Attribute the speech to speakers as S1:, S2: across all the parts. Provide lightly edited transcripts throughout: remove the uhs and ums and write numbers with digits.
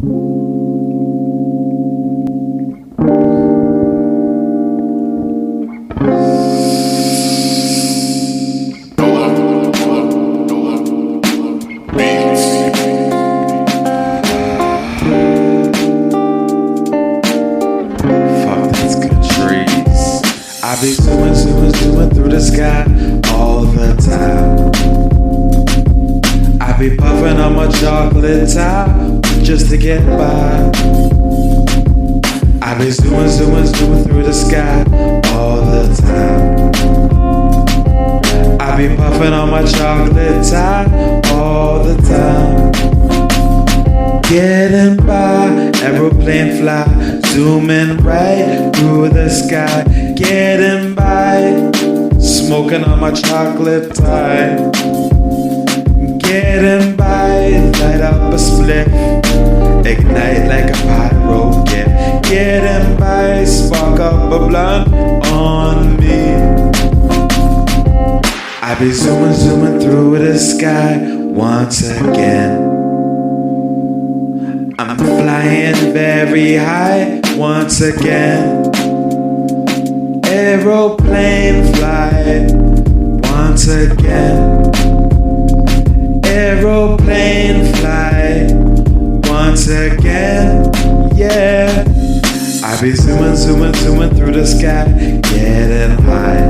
S1: I be zooming through the sky all the time. I be puffing on my chocolate top just to get by. I be zooming through the sky all the time. I be puffing on my chocolate top all the time. Getting by, aeroplane fly, zooming right through the sky. Getting by, smoking on my chocolate tie. Getting by, light up a spliff, ignite like a pyro gift. Getting by, spark up a blunt on me. I be zooming through the sky once again. I'm flying very high once again. Aeroplane fly once again. Aeroplane fly once again. Yeah. I be zooming through the sky, getting high.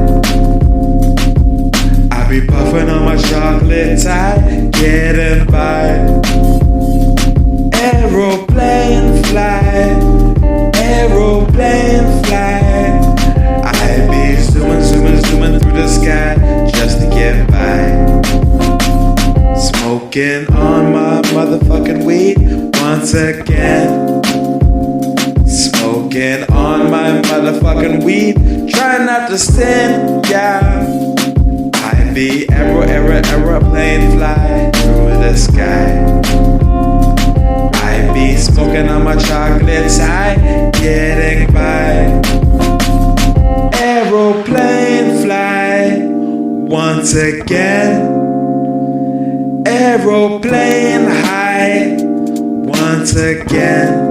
S1: I be puffing on my chocolate tie, getting by. Aeroplane fly, aeroplane fly. I be zooming through the sky just to get by. Smoking on my motherfucking weed once again. Smoking on my motherfucking weed, trying not to sin, yeah. I be aeroplane fly through the sky. I be smoking on my chocolate tie, getting by. Aeroplane fly once again. Aeroplane high once again.